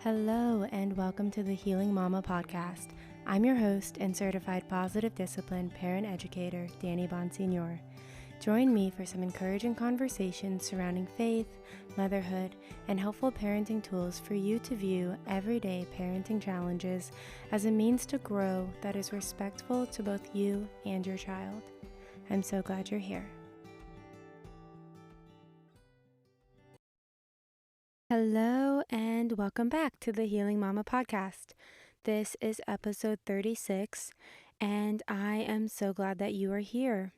Hello and welcome to the Healing Mama podcast. I'm your host and certified positive discipline parent educator, Danny Bonsignor. Join me for some encouraging conversations surrounding faith, motherhood, and helpful parenting tools for you to view everyday parenting challenges as a means to grow that is respectful to both you and your child. I'm so glad you're here. Hello and welcome back to the Healing Mama podcast. This is episode 36 and I am so glad that you are here.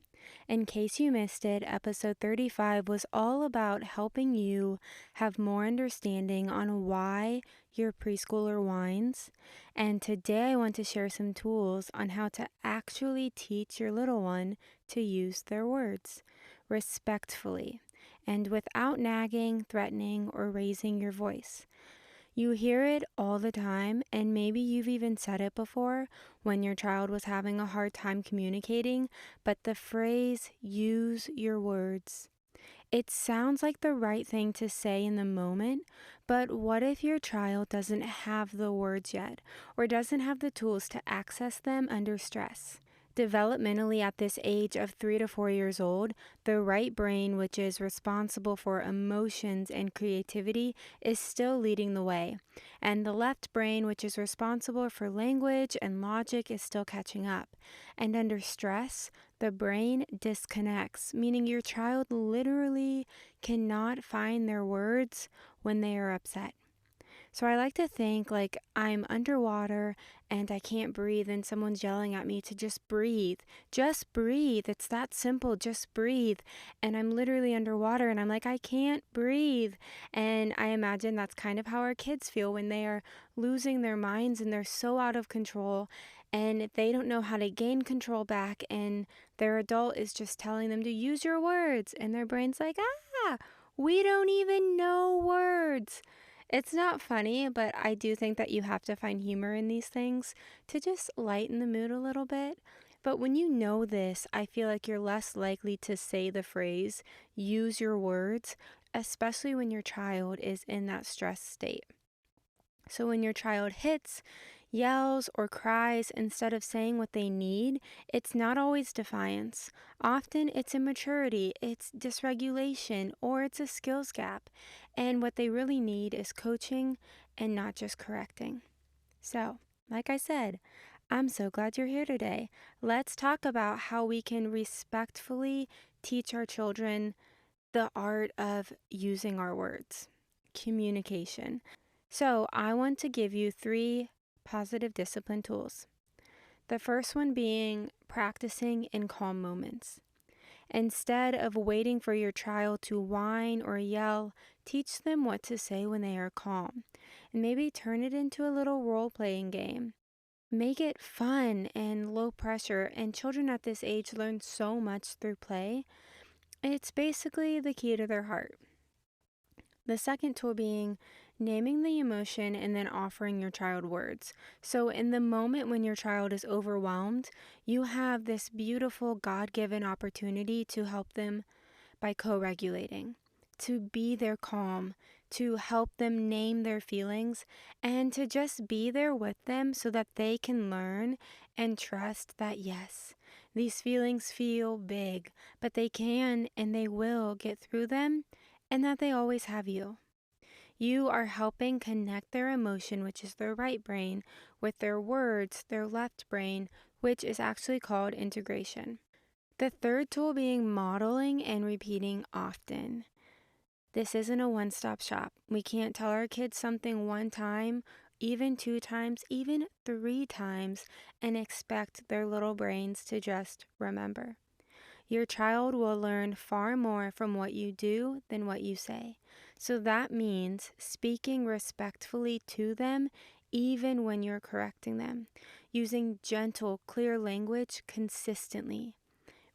In case you missed it, episode 35 was all about helping you have more understanding on why your preschooler whines. And today I want to share some tools on how to actually teach your little one to use their words respectfully and without nagging, threatening, or raising your voice. You hear it all the time, and maybe you've even said it before when your child was having a hard time communicating, but the phrase, use your words. It sounds like the right thing to say in the moment, but what if your child doesn't have the words yet, or doesn't have the tools to access them under stress? Developmentally, at this age of 3 to 4 years old, the right brain, which is responsible for emotions and creativity, is still leading the way. And the left brain, which is responsible for language and logic, is still catching up. And under stress, the brain disconnects, meaning your child literally cannot find their words when they are upset. So I like to think like I'm underwater and I can't breathe and someone's yelling at me to just breathe. Just breathe. It's that simple. Just breathe. And I'm literally underwater and I'm like, I can't breathe. And I imagine that's kind of how our kids feel when they are losing their minds and they're so out of control and they don't know how to gain control back, and their adult is just telling them to use your words and their brain's like, we don't even know words. It's not funny, but I do think that you have to find humor in these things to just lighten the mood a little bit. But when you know this, I feel like you're less likely to say the phrase, use your words, especially when your child is in that stress state. So when your child hits, yells, or cries instead of saying what they need, it's not always defiance. Often it's immaturity, it's dysregulation, or it's a skills gap. And what they really need is coaching and not just correcting. So, like I said, I'm so glad you're here today. Let's talk about how we can respectfully teach our children the art of using our words, communication. So I want to give you 3 positive discipline tools. The first one being practicing in calm moments. Instead of waiting for your child to whine or yell, teach them what to say when they are calm. And maybe turn it into a little role-playing game. Make it fun and low pressure, and children at this age learn so much through play. It's basically the key to their heart. The second tool being naming the emotion and then offering your child words. So in the moment when your child is overwhelmed, you have this beautiful God-given opportunity to help them by co-regulating, to be their calm, to help them name their feelings, and to just be there with them so that they can learn and trust that yes, these feelings feel big, but they can and they will get through them, and that they always have you. You are helping connect their emotion, which is their right brain, with their words, their left brain, which is actually called integration. The third tool being modeling and repeating often. This isn't a one-stop shop. We can't tell our kids something one time, even 2 times, even 3 times, and expect their little brains to just remember. Your child will learn far more from what you do than what you say. So that means speaking respectfully to them even when you're correcting them, using gentle, clear language consistently,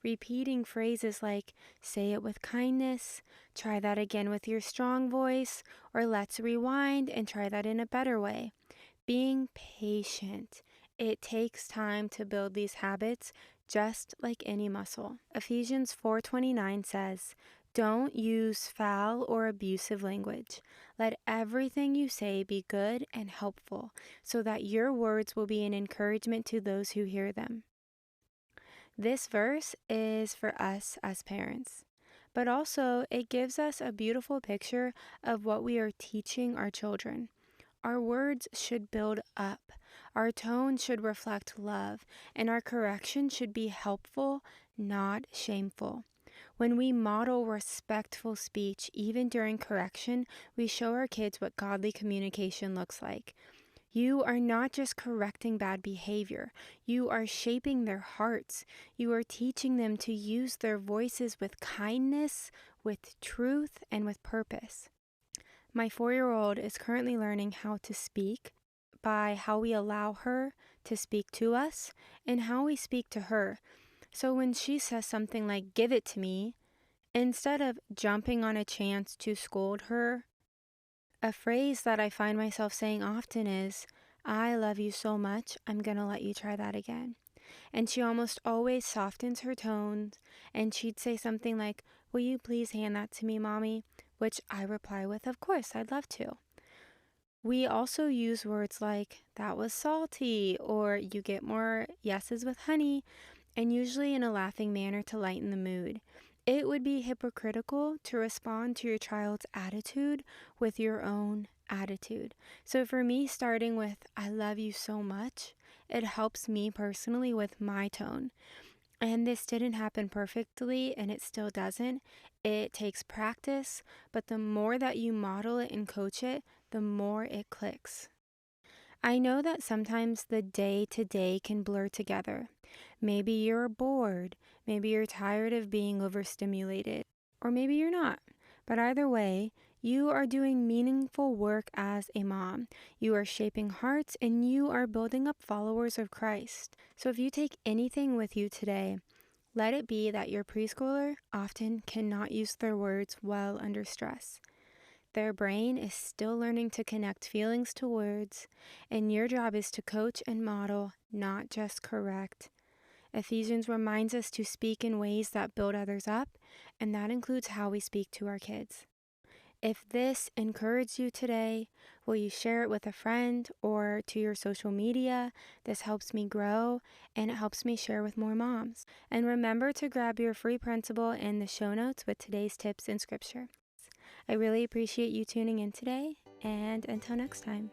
repeating phrases like, say it with kindness, try that again with your strong voice, or let's rewind and try that in a better way. Being patient. It takes time to build these habits, just like any muscle. Ephesians 4:29 says, Don't use foul or abusive language. Let everything you say be good and helpful, so that your words will be an encouragement to those who hear them. This verse is for us as parents, but also it gives us a beautiful picture of what we are teaching our children. Our words should build up, our tone should reflect love, and our correction should be helpful, not shameful. When we model respectful speech, even during correction, we show our kids what godly communication looks like. You are not just correcting bad behavior, you are shaping their hearts. You are teaching them to use their voices with kindness, with truth, and with purpose. My 4-year-old is currently learning how to speak by how we allow her to speak to us and how we speak to her. So when she says something like, "Give it to me," instead of jumping on a chance to scold her, a phrase that I find myself saying often is, "I love you so much, I'm gonna let you try that again." And she almost always softens her tones and she'd say something like, "Will you please hand that to me, Mommy?" Which I reply with, "Of course, I'd love to." We also use words like, "That was salty," or "You get more yeses with honey," and usually in a laughing manner to lighten the mood. It would be hypocritical to respond to your child's attitude with your own attitude. So for me, starting with, "I love you so much," it helps me personally with my tone. And this didn't happen perfectly, and it still doesn't. It takes practice, but the more that you model it and coach it, the more it clicks. I know that sometimes the day to day can blur together. Maybe you're bored, maybe you're tired of being overstimulated, or maybe you're not. But either way, you are doing meaningful work as a mom. You are shaping hearts and you are building up followers of Christ. So if you take anything with you today, let it be that your preschooler often cannot use their words well under stress. Their brain is still learning to connect feelings to words, and your job is to coach and model, not just correct. Ephesians reminds us to speak in ways that build others up, and that includes how we speak to our kids. If this encouraged you today, will you share it with a friend or to your social media? This helps me grow and it helps me share with more moms. And remember to grab your free principle in the show notes with today's tips and scripture. I really appreciate you tuning in today, and until next time.